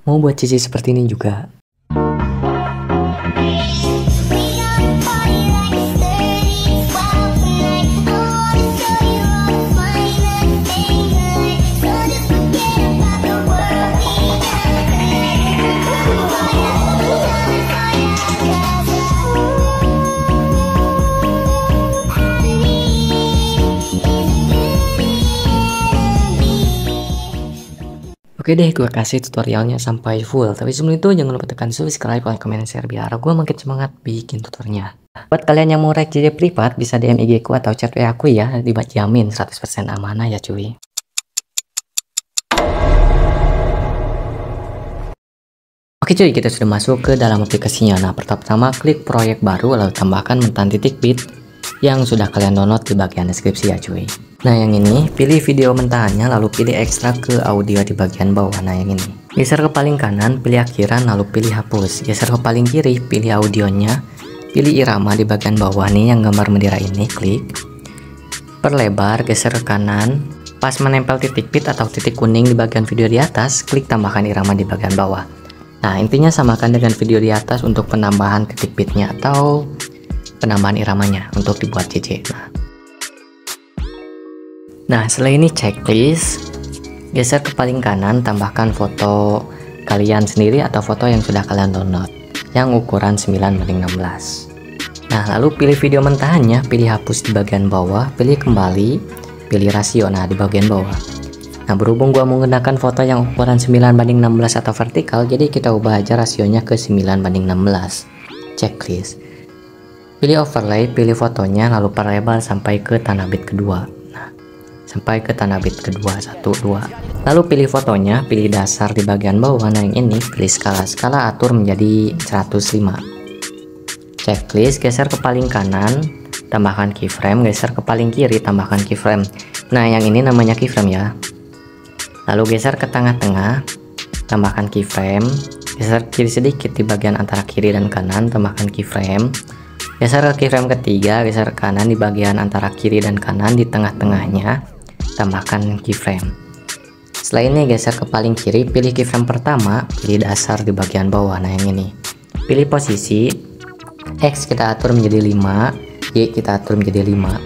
Mau buat cici seperti ini juga. Oke deh, gue kasih tutorialnya sampai full. Tapi sebelum itu jangan lupa tekan subscribe, like, comment, share biar gue makin semangat bikin tutorialnya. Buat kalian yang mau rek JJ privat bisa DM IG ku atau chat WA aku ya, dijamin 100% amanah ya cuy. Oke cuy, kita sudah masuk ke dalam aplikasinya. Nah, pertama klik proyek baru lalu tambahkan mentan titik bit yang sudah kalian download di bagian deskripsi ya cuy. Nah yang ini, pilih video mentahannya lalu pilih ekstrak ke audio di bagian bawah. Nah yang ini, geser ke paling kanan, pilih akhiran lalu pilih hapus. Geser ke paling kiri, pilih audionya, pilih irama di bagian bawah nih yang gambar bendera ini, klik. Perlebar, geser ke kanan, pas menempel titik bit atau titik kuning di bagian video di atas, klik tambahkan irama di bagian bawah. Nah intinya samakan dengan video di atas untuk penambahan titik bitnya atau penambahan iramanya untuk dibuat JJ. Nah setelah ini checklist, geser ke paling kanan, tambahkan foto kalian sendiri atau foto yang sudah kalian download yang ukuran 9:16. Nah lalu pilih video mentahannya, pilih hapus di bagian bawah, pilih kembali, pilih rasio nah di bagian bawah. Nah berhubung gua menggunakan foto yang ukuran 9:16 atau vertikal, jadi kita ubah aja rasionya ke 9:16. Checklist, pilih overlay, pilih fotonya lalu perlebar sampai ke tanah bit kedua. Sampai ke tanah bit kedua 1, 2. Lalu pilih fotonya, pilih dasar di bagian bawah. Nah yang ini pilih skala atur menjadi 105. Checklist, geser ke paling kanan, tambahkan keyframe, geser ke paling kiri, tambahkan keyframe. Nah yang ini namanya keyframe ya. Lalu geser ke tengah-tengah, tambahkan keyframe, geser kiri sedikit di bagian antara kiri dan kanan, tambahkan keyframe. Geser ke keyframe ketiga, geser ke kanan di bagian antara kiri dan kanan di tengah-tengahnya, tambahkan keyframe. Setelah ini geser ke paling kiri, pilih keyframe pertama, pilih dasar di bagian bawah. Nah yang ini, pilih posisi, X kita atur menjadi 5, Y kita atur menjadi 5.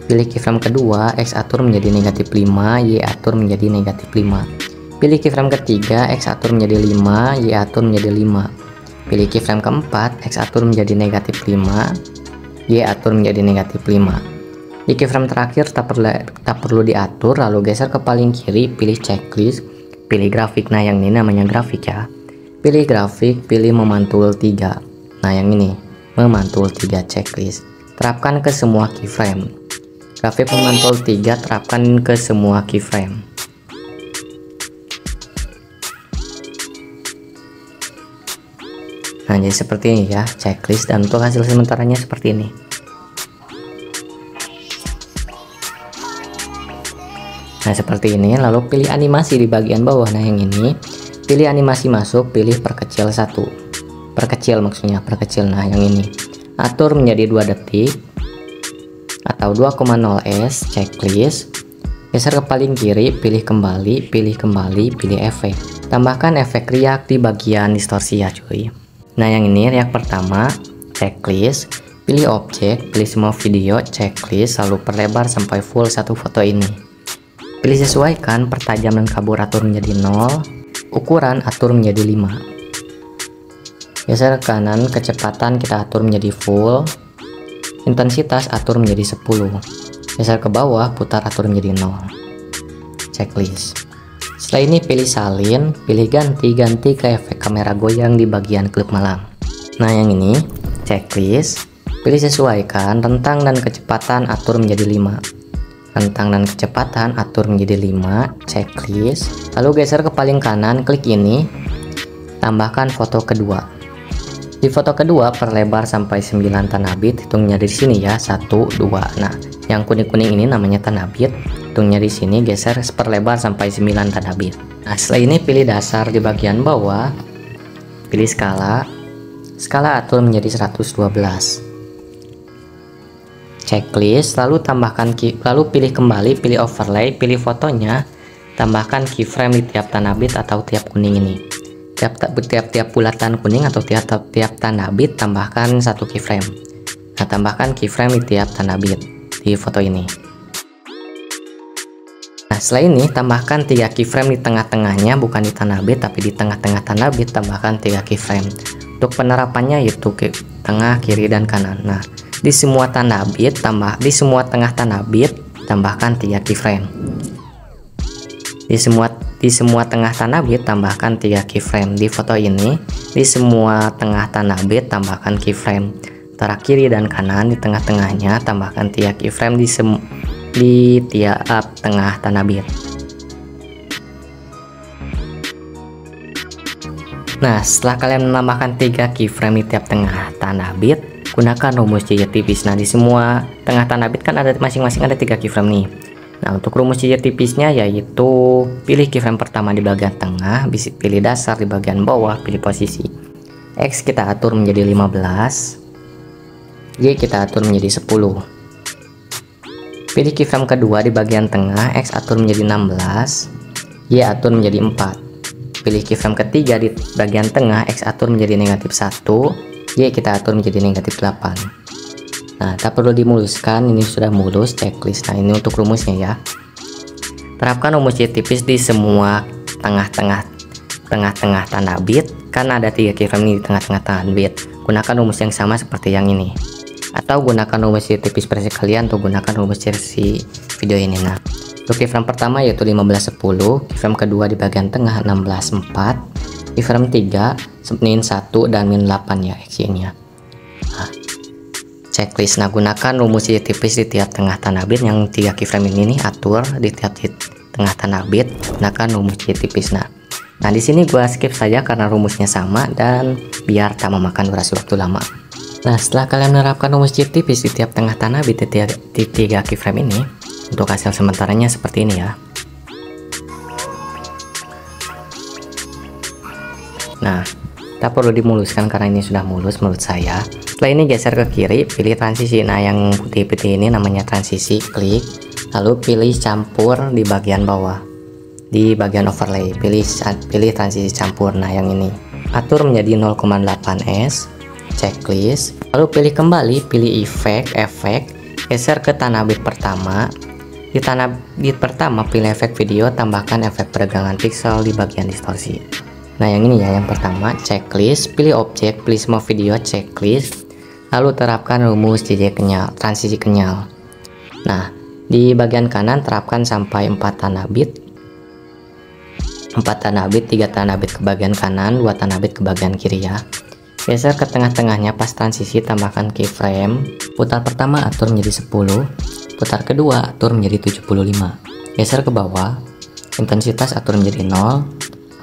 Pilih keyframe kedua, X atur menjadi negatif 5, Y atur menjadi negatif 5. Pilih keyframe ketiga, X atur menjadi 5, Y atur menjadi 5. Pilih keyframe keempat, X atur menjadi negatif 5, Y atur menjadi negatif 5. Di keyframe terakhir tak perlu diatur, lalu geser ke paling kiri, pilih checklist, pilih grafik. Nah yang ini namanya grafik ya. Pilih grafik, pilih memantul 3. Nah yang ini, memantul 3 checklist. Terapkan ke semua keyframe. Grafik memantul 3 terapkan ke semua keyframe. Nah jadi seperti ini ya checklist, dan untuk hasil sementaranya seperti ini. Nah seperti ini, lalu pilih animasi di bagian bawah. Nah yang ini, pilih animasi masuk, pilih perkecil 1. Perkecil maksudnya, perkecil. Nah yang ini, atur menjadi 2 detik atau 2,0s checklist. Geser ke paling kiri, pilih kembali, pilih efek. Tambahkan efek riak di bagian distorsi ya cuy. Nah yang ini riak pertama, checklist. Pilih objek, pilih semua video, checklist, lalu perlebar sampai full satu foto ini. Pilih sesuaikan, pertajam dan kabur atur menjadi 0, ukuran atur menjadi 5. Geser ke kanan, kecepatan kita atur menjadi full, intensitas atur menjadi 10. Geser ke bawah, putar atur menjadi 0. Checklist. Setelah ini pilih salin, pilih ganti ke efek kamera goyang di bagian klip malam. Nah yang ini, checklist, pilih sesuaikan, rentang dan kecepatan atur menjadi 5. Rentang dan kecepatan atur menjadi 5, checklist. Lalu geser ke paling kanan, klik ini, tambahkan foto kedua. Di foto kedua perlebar sampai 9 tanah bit, hitungnya di sini ya 1, 2. Nah yang kuning-kuning ini namanya tanah bit, hitungnya di sini, geser perlebar sampai 9 tanah bit. Nah setelah ini pilih dasar di bagian bawah, pilih skala atur menjadi 112. Checklist, lalu pilih kembali, pilih overlay, pilih fotonya, tambahkan keyframe di tiap tanah bit atau tiap kuning ini. tiap bulatan kuning atau tiap tanda bit tambahkan 1 keyframe. Nah, tambahkan keyframe di tiap tanda bit di foto ini. Nah, setelah ini tambahkan 3 keyframe di tengah-tengahnya, bukan di tanda bit tapi di tengah-tengah tanda bit tambahkan 3 keyframe. Untuk penerapannya yaitu ke tengah, kiri, dan kanan. Nah, di semua tanda bit di semua tengah tanda bit tambahkan 3 keyframe. Di semua tengah tanda bit tambahkan 3 keyframe. Di foto ini di semua tengah tanda bit tambahkan keyframe. Antara kiri dan kanan di tengah-tengahnya tambahkan 3 keyframe di tiap tengah tanda bit. Nah, setelah kalian menambahkan 3 keyframe di tiap tengah tanda bit, gunakan rumus jejak tipis. Nah, di semua tengah tanda bit kan ada masing-masing ada 3 keyframe nih. Nah, untuk rumus jejak tipisnya yaitu pilih keyframe pertama di bagian tengah, pilih dasar di bagian bawah, pilih posisi. X kita atur menjadi 15, Y kita atur menjadi 10. Pilih keyframe kedua di bagian tengah, X atur menjadi 16, Y atur menjadi 4. Pilih keyframe ketiga di bagian tengah, X atur menjadi -1, Y kita atur menjadi -8. Nah, tak perlu dimuluskan, ini sudah mulus checklist. Nah, ini untuk rumusnya ya. Terapkan rumus jejak tipis di semua tengah-tengah tanda bit, kan ada 3 keyframe di tengah-tengah tanda bit. Gunakan rumus yang sama seperti yang ini, atau gunakan rumus jejak tipis versi kalian atau gunakan rumus versi video ini. Nah, untuk keyframe pertama yaitu 1510, keyframe kedua di bagian tengah 16:4, keyframe 3 -1 dan -8 ya X-nya. Nah, checklist. Nah, gunakan rumus jejak tipis di tiap tengah tanda bit yang 3 keyframe ini nih, atur di tiap tengah tanda bit, gunakan rumus jejak tipis. Nah, di sini gua skip saja karena rumusnya sama dan biar tak memakan durasi waktu lama. Nah, setelah kalian menerapkan rumus jejak tipis di tiap tengah tanda bit di 3 keyframe ini, untuk hasil sementaranya seperti ini ya. Nah, tak perlu dimuluskan karena ini sudah mulus menurut saya. Setelah ini geser ke kiri, pilih transisi. Nah, yang putih-putih ini namanya transisi, klik, lalu pilih campur di bagian bawah, di bagian overlay, pilih transisi campur. Nah, yang ini atur menjadi 0,8s, checklist, lalu pilih kembali, pilih efek, geser ke tanda bit pertama. Di tanda bit pertama pilih efek video, tambahkan efek peregangan pixel di bagian distorsi. Nah, yang ini ya, yang pertama checklist, pilih objek, pilih semua video, checklist, lalu terapkan rumus jejak kenyal, transisi kenyal. Nah, di bagian kanan terapkan sampai 4 tanda bit, 3 tanda bit ke bagian kanan, 2 tanda bit ke bagian kiri ya. Geser ke tengah-tengahnya pas transisi, tambahkan keyframe. Putar pertama atur menjadi 10, putar kedua atur menjadi 75. Geser ke bawah, intensitas atur menjadi 0,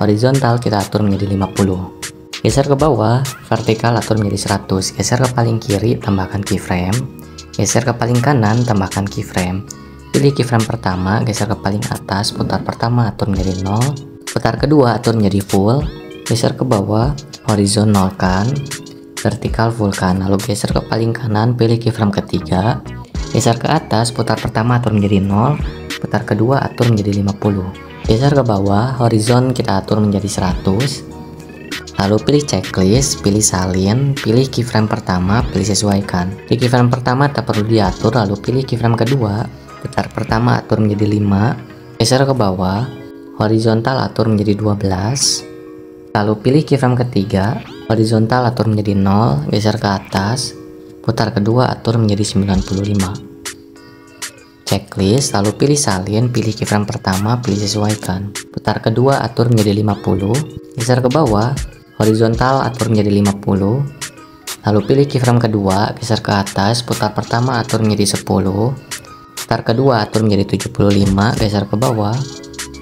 horizontal kita atur menjadi 50. Geser ke bawah, vertikal atur menjadi 100. Geser ke paling kiri, tambahkan keyframe. Geser ke paling kanan, tambahkan keyframe. Pilih keyframe pertama, geser ke paling atas, putar pertama atur menjadi 0, putar kedua atur menjadi full. Geser ke bawah, horizon nolkan, vertikal fullkan. Lalu geser ke paling kanan, pilih keyframe ketiga. Geser ke atas, putar pertama atur menjadi 0, putar kedua atur menjadi 50. Geser ke bawah, horizon kita atur menjadi 100. Lalu pilih checklist, pilih salin, pilih keyframe pertama, pilih sesuaikan. Di keyframe pertama tak perlu diatur, lalu pilih keyframe kedua, putar pertama atur menjadi 5. Geser ke bawah, horizontal atur menjadi 12. Lalu pilih keyframe ketiga, horizontal atur menjadi 0, geser ke atas, putar kedua atur menjadi 95. Checklist, lalu pilih salin, pilih keyframe pertama, pilih sesuaikan. Putar kedua atur menjadi 50, geser ke bawah, horizontal atur menjadi 50. Lalu pilih keyframe kedua, geser ke atas, putar pertama atur menjadi 10, putar kedua atur menjadi 75, geser ke bawah,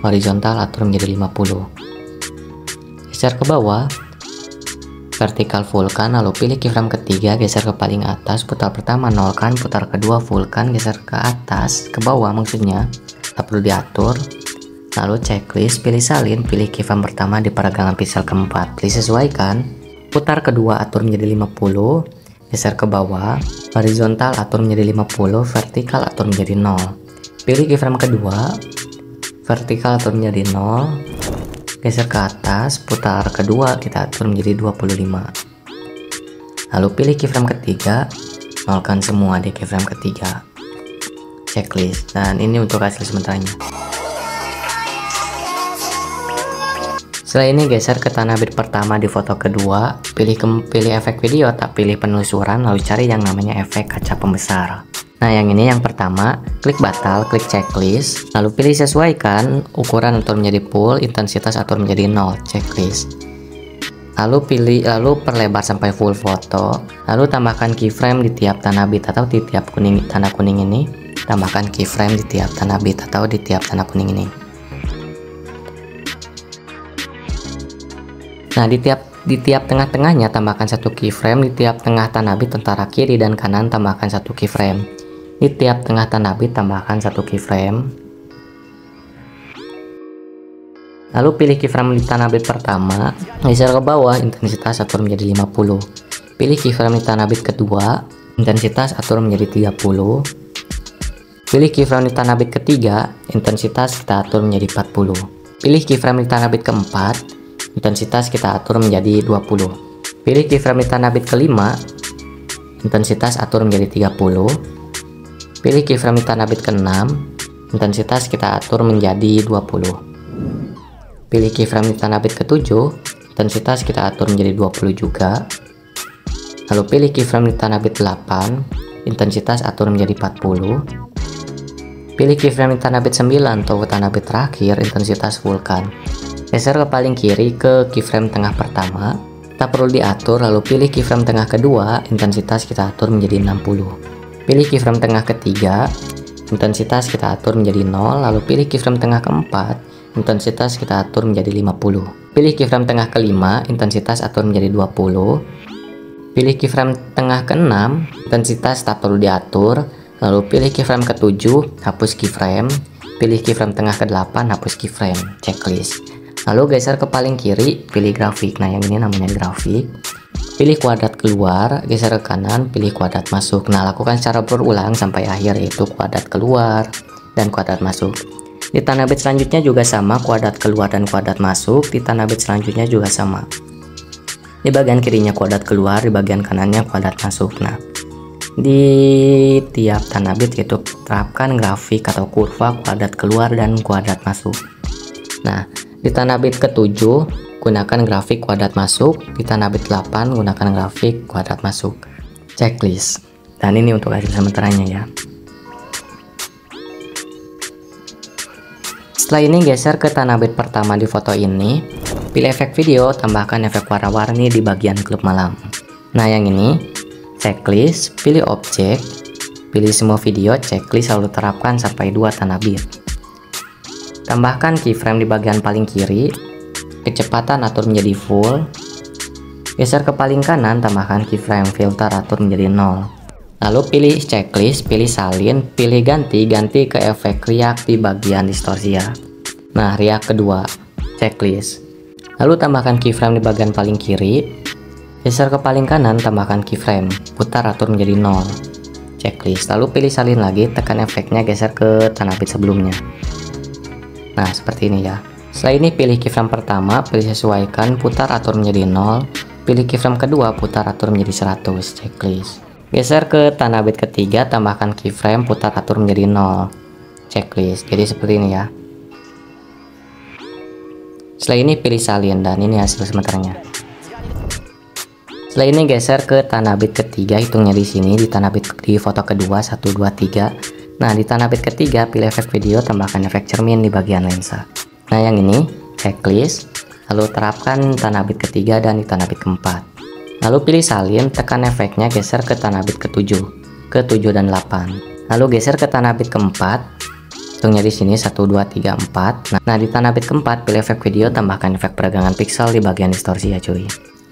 horizontal atur menjadi 50. Geser ke bawah, vertikal fullkan, lalu pilih keyframe ketiga, geser ke paling atas, putar pertama nolkan, putar kedua fullkan, geser ke atas, ke bawah maksudnya, tak perlu diatur. Lalu checklist, pilih salin, pilih keyframe pertama di peregangan pixel keempat, pilih sesuaikan, putar kedua atur menjadi 50, geser ke bawah, horizontal atur menjadi 50, vertikal atur menjadi 0. Pilih keyframe kedua, vertikal atur menjadi 0, Geser ke atas, putar kedua kita atur menjadi 25. Lalu pilih keyframe ketiga, nolkan semua di keyframe ketiga. Checklist, dan ini untuk hasil sementaranya. Setelah ini geser ke tanah bit pertama di foto kedua, pilih efek video tak pilih penelusuran, lalu cari yang namanya efek kaca pembesar. Nah yang ini yang pertama, klik batal, klik checklist, lalu pilih sesuaikan, ukuran atur menjadi full, intensitas atur menjadi 0, checklist. Lalu perlebar sampai full foto, lalu tambahkan keyframe di tiap tanah bit atau di tiap tanda kuning ini, tambahkan keyframe di tiap tanah bit atau di tiap tanda kuning ini. Nah di tiap tengah-tengahnya tambahkan satu keyframe, di tiap tengah tanah bit antara kiri dan kanan tambahkan satu keyframe, di tiap tengah tanah bit tambahkan satu keyframe. Lalu pilih keyframe di tanah bit pertama, geser ke bawah, intensitas atur menjadi 50. Pilih keyframe di tanah bit kedua, intensitas atur menjadi 30. Pilih keyframe di tanah bit ketiga, intensitas kita atur menjadi 40. Pilih keyframe di tanah bit keempat, intensitas kita atur menjadi 20. Pilih keyframe di tanah bit kelima, intensitas atur menjadi 30. Pilih keyframe di tanah bit keenam, intensitas kita atur menjadi 20. Pilih keyframe di tanah bit ketujuh, intensitas kita atur menjadi 20 juga. Lalu pilih keyframe di tanah bit 8, intensitas atur menjadi 40. Pilih keyframe di tanah bit 9 atau tanah bit terakhir, intensitas fullkan. Geser ke paling kiri ke keyframe tengah pertama, tak perlu diatur, lalu pilih keyframe tengah kedua, intensitas kita atur menjadi 60. Pilih keyframe tengah ketiga, intensitas kita atur menjadi 0, lalu pilih keyframe tengah keempat, intensitas kita atur menjadi 50. Pilih keyframe tengah kelima, intensitas atur menjadi 20. Pilih keyframe tengah keenam, intensitas tak perlu diatur, lalu pilih keyframe ketujuh, hapus keyframe. Pilih keyframe tengah ke-8, hapus keyframe, checklist. Lalu geser ke paling kiri, pilih grafik. Nah yang ini namanya grafik. Pilih kuadrat keluar, geser ke kanan, pilih kuadrat masuk. Nah lakukan secara berulang sampai akhir, yaitu kuadrat keluar dan kuadrat masuk. Di tanah bit selanjutnya juga sama, kuadrat keluar dan kuadrat masuk. Di tanah bit selanjutnya juga sama. Di bagian kirinya kuadrat keluar, di bagian kanannya kuadrat masuk. Nah di tiap tanah bit itu terapkan grafik atau kurva kuadrat keluar dan kuadrat masuk. Nah di tanah bit ke-7 gunakan grafik kuadrat masuk, di tanah bit 8 gunakan grafik kuadrat masuk. Checklist. Dan ini untuk hasil sementaranya ya. Setelah ini geser ke tanah bit pertama di foto ini, pilih efek video, tambahkan efek warna-warni di bagian klub malam. Nah yang ini, checklist, pilih objek, pilih semua video, checklist, lalu terapkan sampai 2 tanah bit. Tambahkan keyframe di bagian paling kiri, kecepatan atur menjadi full, geser ke paling kanan, tambahkan keyframe filter atur menjadi 0. Lalu pilih checklist, pilih salin, pilih ganti ke efek riak di bagian distorsia. Nah riak kedua, checklist. Lalu tambahkan keyframe di bagian paling kiri, geser ke paling kanan, tambahkan keyframe, putar atur menjadi 0, checklist. Lalu pilih salin lagi, tekan efeknya, geser ke tanah bit sebelumnya. Nah seperti ini ya. Setelah ini pilih keyframe pertama, pilih sesuaikan, putar atur menjadi 0. Pilih keyframe kedua, putar atur menjadi 100, checklist. Geser ke tanah bit ketiga, tambahkan keyframe, putar atur menjadi 0, checklist. Jadi seperti ini ya. Setelah ini pilih salin, dan ini hasil sementaranya. Setelah ini geser ke tanah bit ketiga, hitungnya di sini di tanah bit di foto kedua 1, 2, 3. Nah di tanah bit ketiga pilih efek video, tambahkan efek cermin di bagian lensa. Nah yang ini checklist, lalu terapkan tanah bit ketiga dan di tanah bit keempat. Lalu pilih salin, tekan efeknya, geser ke tanah bit ke-7 dan 8. Lalu geser ke tanah bit keempat, hitungnya di sini 1, 2, 3, 4. Nah di tanah bit keempat pilih efek video, tambahkan efek peregangan pixel di bagian distorsi ya cuy.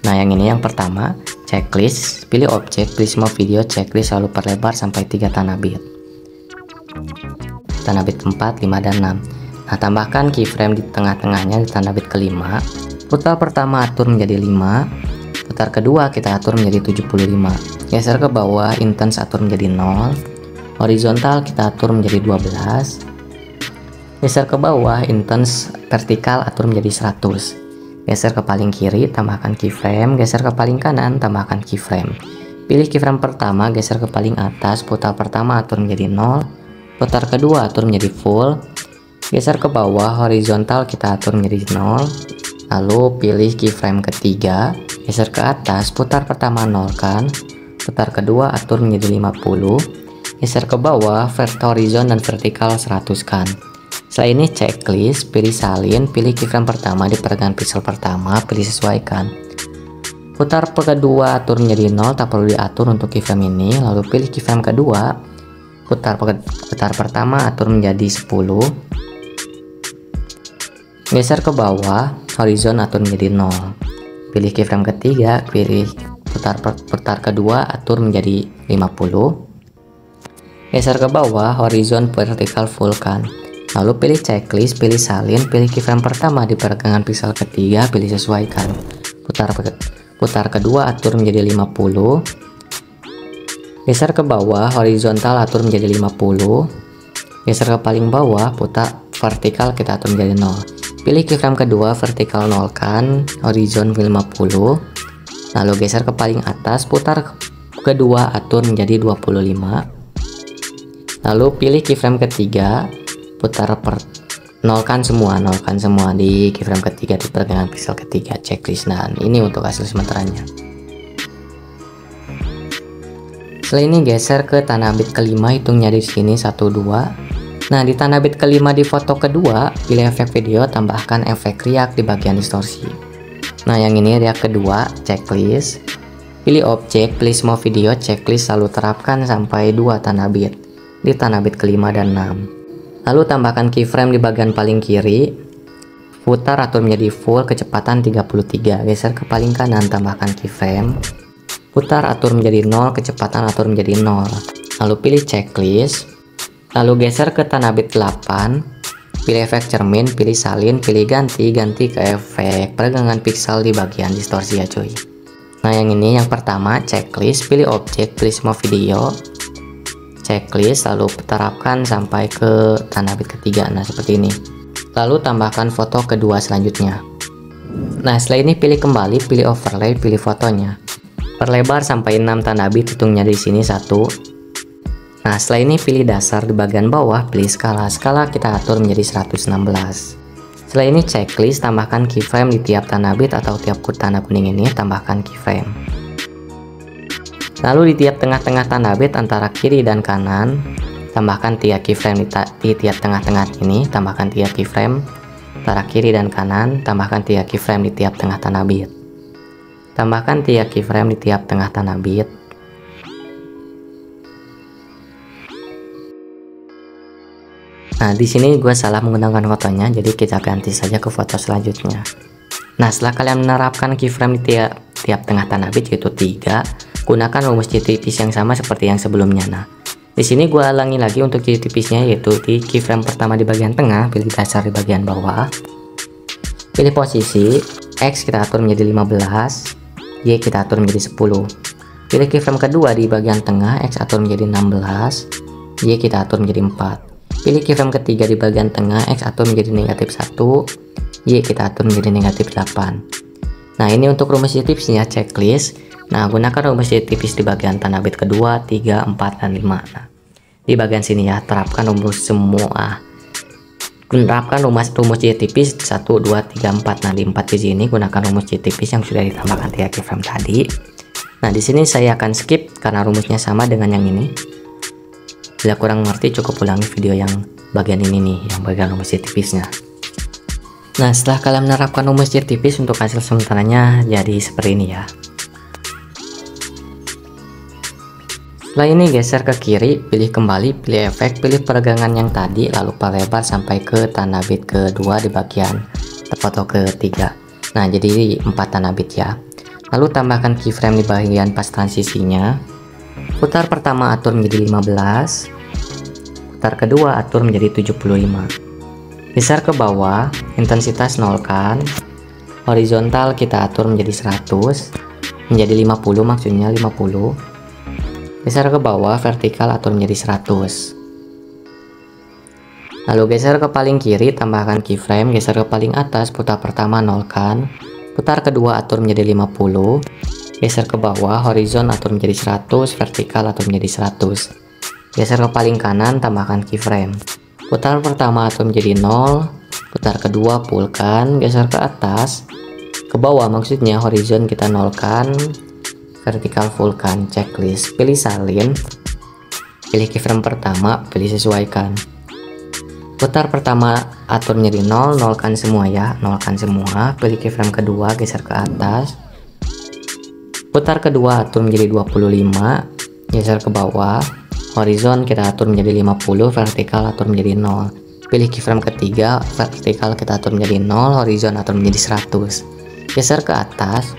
Nah yang ini yang pertama, checklist, pilih objek, pilih semua video, checklist, lalu perlebar sampai 3 tanah bit. Tanah bit keempat, 5, dan 6. Nah tambahkan keyframe di tengah-tengahnya di tanah bit kelima. Putar pertama atur menjadi 5, putar kedua kita atur menjadi 75. Geser ke bawah, intense atur menjadi 0, horizontal kita atur menjadi 12, Geser ke bawah, intens vertikal atur menjadi 100. Geser ke paling kiri, tambahkan keyframe. Geser ke paling kanan, tambahkan keyframe. Pilih keyframe pertama, geser ke paling atas. Putar pertama atur menjadi 0. Putar kedua atur menjadi full. Geser ke bawah, horizontal kita atur menjadi 0. Lalu pilih keyframe ketiga, geser ke atas. Putar pertama 0 kan. Putar kedua atur menjadi 50. Geser ke bawah, horizon dan vertikal 100 kan. Setelah ini checklist, pilih salin, pilih keyframe pertama di pergangan pixel pertama, pilih sesuaikan. Putar kedua atur menjadi 0, tak perlu diatur untuk keyframe ini. Lalu pilih keyframe kedua, putar pertama atur menjadi 10. Geser ke bawah, horizon atur menjadi 0. Pilih keyframe ketiga, pilih putar kedua atur menjadi 50. Geser ke bawah, horizon vertikal full kan. Lalu pilih checklist, pilih salin, pilih keyframe pertama di pergangan pixel ketiga, pilih sesuaikan. Putar kedua atur menjadi 50. Geser ke bawah, horizontal atur menjadi 50. Geser ke paling bawah, putar vertikal kita atur menjadi 0. Pilih keyframe kedua, vertikal 0 kan, horizon 50. Lalu geser ke paling atas, putar kedua atur menjadi 25. Lalu pilih keyframe ketiga, putar nolkan semua di keyframe ketiga di pergangan pixel ketiga, checklist. Nah, ini untuk hasil sementaranya. Setelah ini geser ke tanah bit kelima, hitungnya di sini 1 2. Nah, di tanah bit kelima di foto kedua, pilih efek video, tambahkan efek riak di bagian distorsi. Nah, yang ini riak kedua, checklist. Pilih objek, pilih semua video, checklist, lalu terapkan sampai 2 tanah bit di tanah bit kelima dan 6. Lalu tambahkan keyframe di bagian paling kiri, putar atur menjadi full, kecepatan 33. Geser ke paling kanan, tambahkan keyframe, putar atur menjadi 0, kecepatan atur menjadi 0. Lalu pilih checklist, lalu geser ke tanah bit 8, pilih efek cermin, pilih salin, pilih ganti ke efek pergangan pixel di bagian distorsi ya cuy. Nah, yang ini yang pertama checklist, pilih objek, pilih semua video, checklist, lalu terapkan sampai ke tanah bit ketiga. Nah, seperti ini. Lalu tambahkan foto kedua selanjutnya. Nah, setelah ini pilih kembali, pilih overlay, pilih fotonya. Perlebar sampai 6 tanah bit, hitungnya di sini 1. Nah, setelah ini pilih dasar di bagian bawah, pilih skala. Skala kita atur menjadi 116. Setelah ini checklist, tambahkan keyframe di tiap tanah bit atau tiap tanah kuning ini, tambahkan keyframe. Lalu di tiap tengah-tengah tanah bit antara kiri dan kanan, tambahkan 3 keyframe di tiap tengah-tengah ini, tambahkan 3 keyframe antara kiri dan kanan, tambahkan 3 keyframe di tiap tengah tanah bit. Tambahkan 3 keyframe di tiap tengah tanah bit. Nah, di sini gue salah menggunakan fotonya, jadi kita ganti saja ke foto selanjutnya. Nah, setelah kalian menerapkan keyframe di tiap tengah tanah bit yaitu 3, gunakan rumus ciri tipis yang sama seperti yang sebelumnya. Nah, di sini gue ulangi lagi untuk ciri tipisnya, yaitu di keyframe pertama di bagian tengah, pilih dasar di bagian bawah, pilih posisi, X kita atur menjadi 15, Y kita atur menjadi 10. Pilih keyframe kedua di bagian tengah, X atur menjadi 16, Y kita atur menjadi 4. Pilih keyframe ketiga di bagian tengah, X atur menjadi negatif 1, Y kita atur menjadi negatif 8. Nah, ini untuk rumus ciri tipisnya, checklist. Nah, gunakan rumus ciri tipis di bagian tanah bit kedua, 3, 4, dan 5. Nah, di bagian sini ya, terapkan rumus semua. Gunakan rumus ciri tipis 1, 2, 3, 4. Nah, di 4 di sini gunakan rumus ciri tipis yang sudah ditambahkan 3 keyframe tadi. Nah, di sini saya akan skip karena rumusnya sama dengan yang ini. Bila kurang mengerti, cukup ulangi video yang bagian ini nih, yang bagian rumus ciri tipisnya. Nah, setelah kalian menerapkan rumus ciri tipis, untuk hasil sementaranya jadi seperti ini ya. Setelah ini geser ke kiri, pilih kembali, pilih efek, pilih peregangan yang tadi, lalu perlebar sampai ke tanah bit kedua di bagian foto ketiga. Nah, jadi 4 tanah bit ya. Lalu tambahkan keyframe di bagian pas transisinya. Putar pertama atur menjadi 15. Putar kedua atur menjadi 75. Geser ke bawah, intensitas nolkan. Horizontal kita atur menjadi 100. Menjadi 50 maksudnya, 50. Geser ke bawah, vertikal atur menjadi 100. Lalu geser ke paling kiri, tambahkan keyframe, geser ke paling atas, putar pertama nolkan, putar kedua atur menjadi 50, geser ke bawah, horizon atur menjadi 100, vertikal atur menjadi 100. Geser ke paling kanan, tambahkan keyframe, putar pertama atur menjadi 0, putar kedua fullkan, geser ke atas, ke bawah maksudnya horizon kita nolkan, vertikal fullkan, checklist, pilih salin, pilih keyframe pertama, pilih sesuaikan. Putar pertama atur menjadi 0, nolkan semua ya, nolkan semua, pilih keyframe kedua, geser ke atas, putar kedua atur menjadi 25, geser ke bawah, horizon kita atur menjadi 50, vertikal atur menjadi 0, pilih keyframe ketiga, vertikal kita atur menjadi 0, horizon atur menjadi 100, geser ke atas,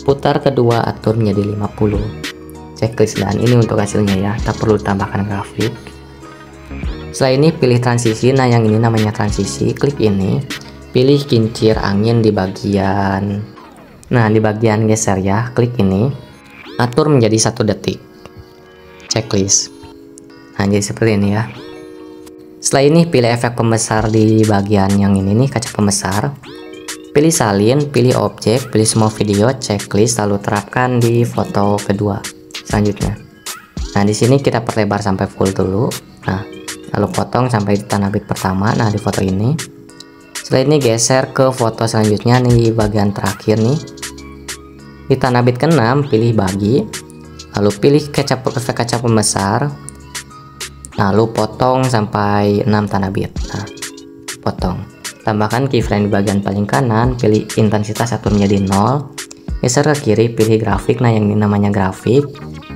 putar kedua atur menjadi 50, checklist. Dan ini untuk hasilnya ya, tak perlu tambahkan grafik. Setelah ini pilih transisi, nah yang ini namanya transisi, klik ini, pilih kincir angin di bagian, nah di bagian geser ya, klik ini, atur menjadi 1 detik, checklist. Nah jadi seperti ini ya. Setelah ini pilih efek pembesar di bagian yang ini nih, kaca pembesar, pilih salin, pilih objek, pilih semua video, checklist, lalu terapkan di foto kedua selanjutnya. Nah di sini kita perlebar sampai full dulu, nah lalu potong sampai di tanah bit pertama, nah di foto ini. Setelah ini geser ke foto selanjutnya nih, di bagian terakhir nih, di tanah bit ke-6 pilih bagi, lalu pilih efek kaca pembesar, lalu potong sampai 6 tanah bit. Nah potong, tambahkan keyframe di bagian paling kanan, pilih intensitas atur menjadi 0, geser ke kiri, pilih grafik, nah yang ini namanya grafik,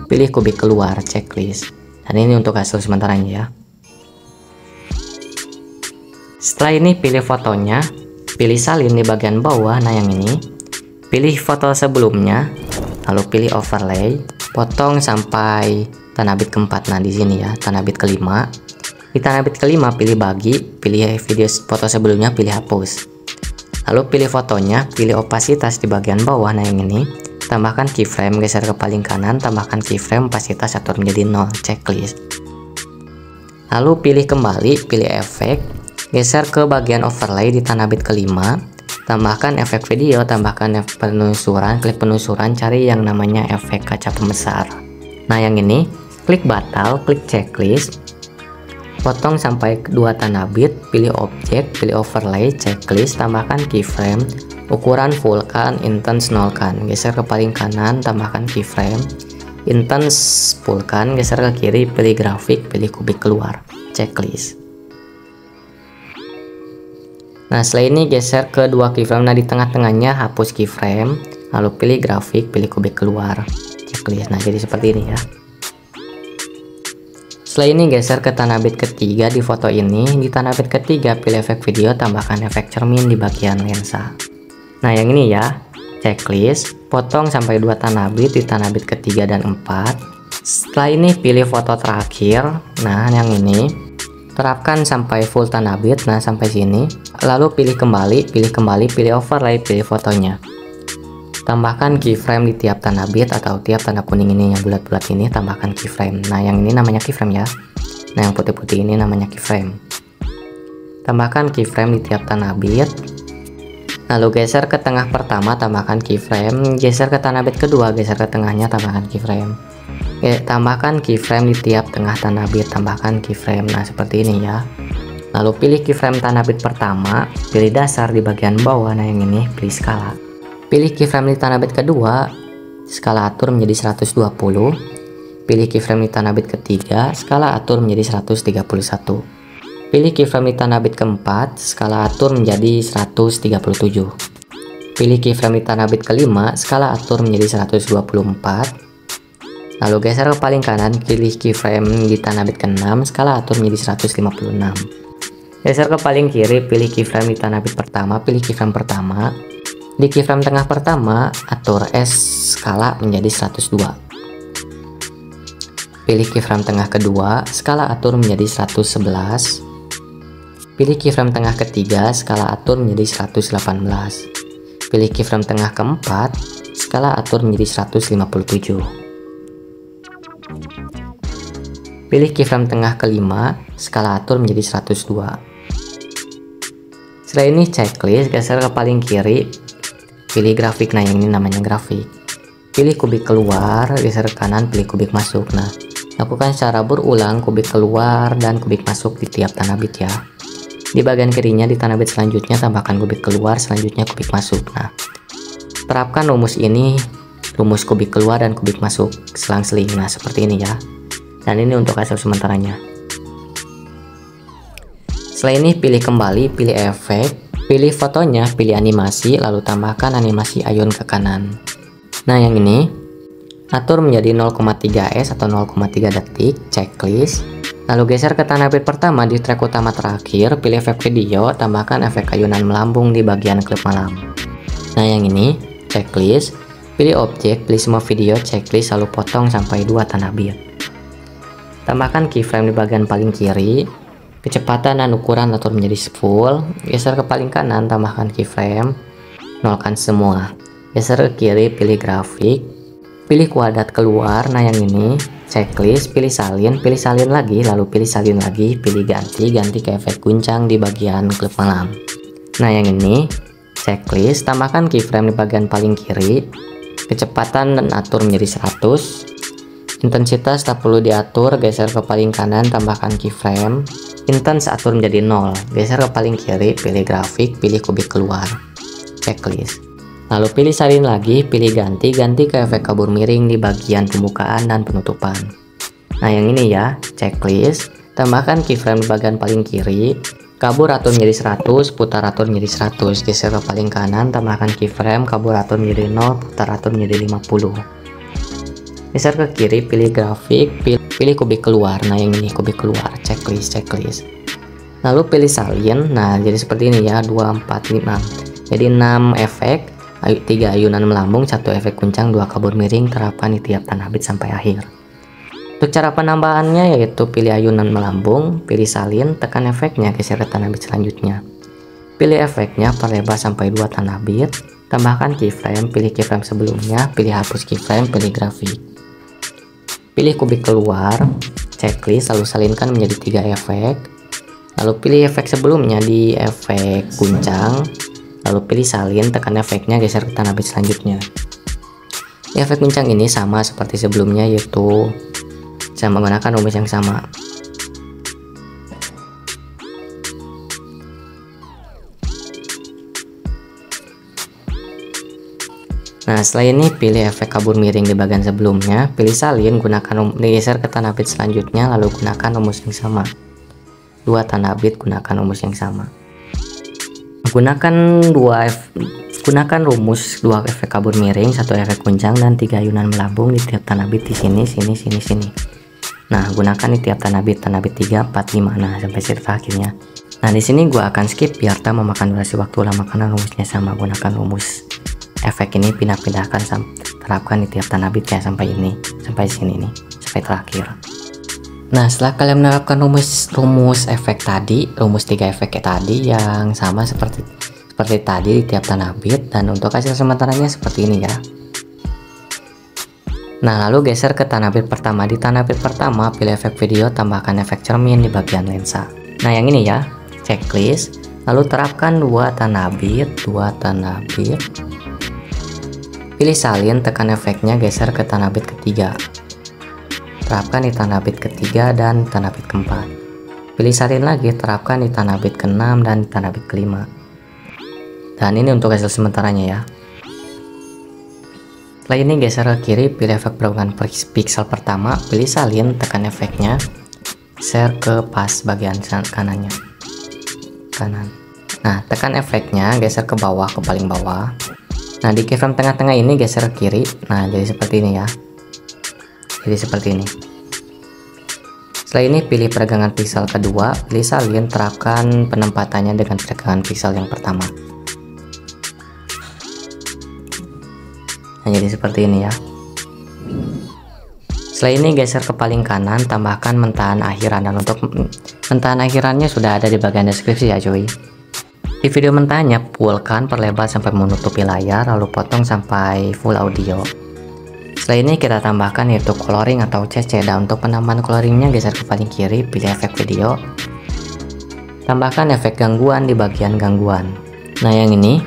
pilih kubik keluar, checklist. Dan ini untuk hasil sementaranya ya. Setelah ini pilih fotonya, pilih salin di bagian bawah, nah yang ini, pilih foto sebelumnya, lalu pilih overlay, potong sampai tanah bit keempat, nah di sini ya, tanah bit kelima. Di tanah bit kelima pilih bagi, pilih video foto sebelumnya, pilih hapus. Lalu pilih fotonya, pilih opasitas di bagian bawah, nah yang ini, tambahkan keyframe, geser ke paling kanan, tambahkan keyframe, opasitas atur menjadi 0, checklist. Lalu pilih kembali, pilih efek, geser ke bagian overlay di tanah bit kelima, tambahkan efek video, tambahkan efek penelusuran, klik penelusuran, cari yang namanya efek kaca pembesar. Nah yang ini, klik batal, klik checklist, potong sampai 2 tanah bit, pilih objek, pilih overlay, checklist, tambahkan keyframe, ukuran fullkan, intense nolkan, geser ke paling kanan, tambahkan keyframe, intense fullkan, geser ke kiri, pilih grafik, pilih kubik keluar, checklist. Nah setelah ini geser ke 2 keyframe, nah di tengah-tengahnya hapus keyframe, lalu pilih grafik, pilih kubik keluar, checklist. Nah jadi seperti ini ya. Setelah ini geser ke tanah bit ketiga di foto ini, di tanah bit ketiga pilih efek video, tambahkan efek cermin di bagian lensa. Nah yang ini ya, checklist, potong sampai 2 tanah bit di tanah bit ketiga dan 4. Setelah ini pilih foto terakhir, nah yang ini, terapkan sampai full tanah bit, nah sampai sini, lalu pilih kembali, pilih overlay, pilih fotonya, tambahkan keyframe di tiap tanah bit atau tiap tanda kuning ini yang bulat-bulat ini, tambahkan keyframe. Nah yang ini namanya keyframe ya, nah yang putih-putih ini namanya keyframe, tambahkan keyframe di tiap tanah bit, lalu geser ke tengah pertama, tambahkan keyframe, geser ke tanah bit kedua, geser ke tengahnya, tambahkan keyframe. Tambahkan keyframe di tiap tengah tanah bit, tambahkan keyframe. Nah seperti ini ya. Lalu pilih keyframe tanah bit pertama, pilih dasar di bagian bawah, nah yang ini pilih skala. Pilih keyframe di tanah bit kedua, skala atur menjadi 120. Pilih keyframe di tanah bit ketiga, skala atur menjadi 131. Pilih keyframe di tanah bit keempat, skala atur menjadi 137. Pilih keyframe di tanah bit kelima, skala atur menjadi 124. Lalu geser ke paling kanan, pilih keyframe di tanah bit ke-6, skala atur menjadi 156. Geser ke paling kiri, pilih keyframe di tanah bit pertama, pilih keyframe pertama. Di keyframe tengah pertama, atur S skala menjadi 102. Pilih keyframe tengah kedua, skala atur menjadi 111. Pilih keyframe tengah ketiga, skala atur menjadi 118. Pilih keyframe tengah keempat, skala atur menjadi 157. Pilih keyframe tengah kelima, skala atur menjadi 102. Setelah ini checklist, geser ke paling kiri, pilih grafik. Nah, yang ini namanya grafik. Pilih kubik keluar, geser ke kanan, pilih kubik masuk. Nah, lakukan secara berulang kubik keluar dan kubik masuk di tiap tanah bit ya. Di bagian kirinya di tanah bit selanjutnya tambahkan kubik keluar, selanjutnya kubik masuk. Nah, terapkan rumus ini, rumus kubik keluar dan kubik masuk selang-seling. Nah, seperti ini ya. Dan ini untuk hasil sementaranya. Setelah ini pilih kembali, pilih efek, pilih fotonya, pilih animasi, lalu tambahkan animasi ayun ke kanan. Nah, yang ini atur menjadi 0,3s atau 0,3 detik, checklist. Lalu geser ke tanah bit pertama di track utama terakhir, pilih efek video, tambahkan efek ayunan melambung di bagian klip malam. Nah, yang ini checklist, pilih objek, pilih semua video, checklist, lalu potong sampai 2 tanah bit. Tambahkan keyframe di bagian paling kiri, kecepatan dan ukuran atur menjadi full, geser ke paling kanan, tambahkan keyframe, nolkan semua. Geser ke kiri, pilih grafik, pilih kuadrat keluar. Nah, yang ini checklist, pilih salin lagi, lalu pilih salin lagi, pilih ganti ke efek guncang di bagian klip malam. Nah, yang ini checklist, tambahkan keyframe di bagian paling kiri, kecepatan dan atur menjadi 100, intensitas tak perlu diatur, geser ke paling kanan, tambahkan keyframe, intens atur menjadi 0, geser ke paling kiri, pilih grafik, pilih kubik keluar, checklist. Lalu pilih salin lagi, pilih ganti ke efek kabur miring di bagian pembukaan dan penutupan. Nah, yang ini ya, checklist, tambahkan keyframe di bagian paling kiri, kabur atur menjadi 100, putar atur menjadi 100, geser ke paling kanan, tambahkan keyframe, kabur atur menjadi 0, putar atur menjadi 50. Geser ke kiri, pilih grafik, pilih kubik keluar. Nah, yang ini kubik keluar, checklist. Lalu pilih salin. Nah, jadi seperti ini ya, 2, 4, 5. Jadi 6 efek, 3 ayunan melambung, 1 efek guncang, 2 kabur miring, terapkan di tiap tanah bit sampai akhir. Untuk cara penambahannya yaitu pilih ayunan melambung, pilih salin, tekan efeknya, geser ke tanah bit selanjutnya. Pilih efeknya, perlebar sampai 2 tanah bit, tambahkan keyframe, pilih keyframe sebelumnya, pilih hapus keyframe, pilih grafik. Pilih kubik keluar, checklist, lalu salinkan menjadi 3 efek. Lalu pilih efek sebelumnya di efek guncang, lalu pilih salin, tekan efeknya, geser ke tanah bit selanjutnya. Di efek guncang ini sama seperti sebelumnya, yaitu saya menggunakan rumus yang sama. Nah, setelah ini pilih efek kabur miring di bagian sebelumnya, pilih salin, geser ke tanah bit selanjutnya, lalu gunakan rumus yang sama. 2 tanah bit, gunakan rumus yang sama. Gunakan rumus 2 efek kabur miring, 1 efek guncang, dan 3 ayunan melambung di tiap tanah bit di sini. Nah, gunakan di tiap tanah bit 3, 4, 5. Nah, sampai cerita akhirnya. Nah, di sini gua akan skip biar tak memakan durasi waktu lama karena rumusnya sama. Gunakan rumus efek ini, pindah-pindahkan, terapkan di tiap tanah bit ya, sampai sini nih, sampai terakhir. Nah, setelah kalian menerapkan rumus efek tadi, rumus 3 efek tadi yang sama seperti tadi di tiap tanah bit, dan untuk hasil sementaranya seperti ini ya. Nah, lalu geser ke tanah bit pertama. Di tanah bit pertama pilih efek video, tambahkan efek cermin di bagian lensa. Nah, yang ini ya, checklist, lalu terapkan 2 tanah bit, pilih salin, tekan efeknya, geser ke tanah bit ketiga, terapkan di tanah bit ketiga dan tanah bit keempat. Pilih salin lagi, terapkan di tanah bit ke-6 dan tanah bit kelima. Dan ini untuk hasil sementaranya ya. Setelah ini geser ke kiri, pilih efek pergerakan pixel pertama, pilih salin, tekan efeknya, share ke pas bagian kanan. Nah, tekan efeknya, geser ke bawah, ke paling bawah. Nah, di keyframe tengah-tengah ini geser ke kiri. Nah, jadi seperti ini ya. Jadi seperti ini. Setelah ini pilih peregangan pixel kedua, pilih salin, terapkan penempatannya dengan peregangan pixel yang pertama. Nah, jadi seperti ini ya. Setelah ini geser ke paling kanan, tambahkan mentahan akhiran, dan untuk mentahan akhirannya sudah ada di bagian deskripsi ya cuy. Di video mentahannya fullkan, perlebar sampai menutupi layar, lalu potong sampai full audio. Setelah ini kita tambahkan yaitu coloring atau CC. Dan untuk penambahan coloringnya geser ke paling kiri, pilih efek video. Tambahkan efek gangguan di bagian gangguan. Nah yang ini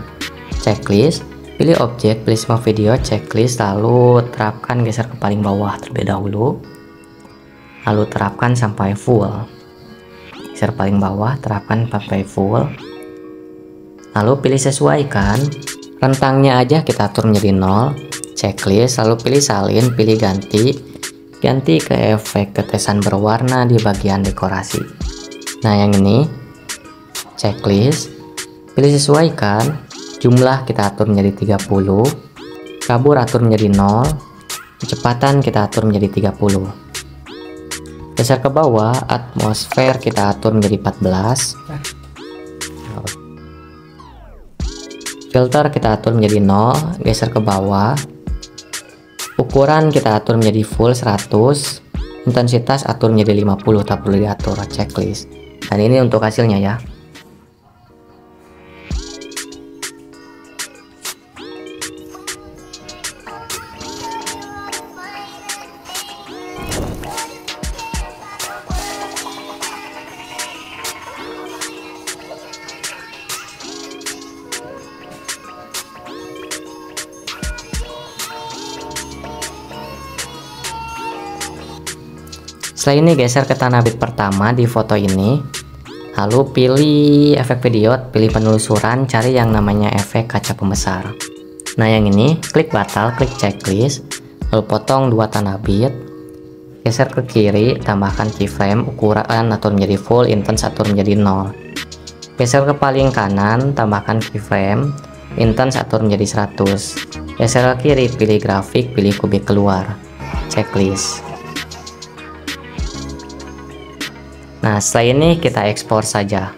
checklist, pilih objek, pilih semua video, checklist, lalu terapkan geser ke paling bawah terlebih dahulu. Lalu terapkan sampai full. Geser paling bawah, terapkan sampai full. Lalu pilih sesuaikan. Rentangnya aja kita atur menjadi 0. Checklist, lalu pilih salin, pilih ganti ke efek tetesan berwarna di bagian dekorasi. Nah yang ini checklist, pilih sesuaikan, jumlah kita atur menjadi 30, kabur atur menjadi 0, kecepatan kita atur menjadi 30. Geser ke bawah, atmosfer kita atur menjadi 14, filter kita atur menjadi 0, geser ke bawah. Ukuran kita atur menjadi full 100, intensitas atur menjadi 50, tak perlu diatur, checklist. Dan ini untuk hasilnya ya. Setelah ini geser ke tanah bit pertama di foto ini, lalu pilih efek video, pilih penelusuran, cari yang namanya efek kaca pembesar. Nah yang ini klik batal, klik checklist, lalu potong 2 tanah bit, geser ke kiri, tambahkan keyframe, ukuran atur menjadi full, intense atur menjadi 0. Geser ke paling kanan, tambahkan keyframe, intense atur menjadi 100. Geser ke kiri, pilih grafik, pilih kubik keluar, checklist. Nah setelah ini kita ekspor saja.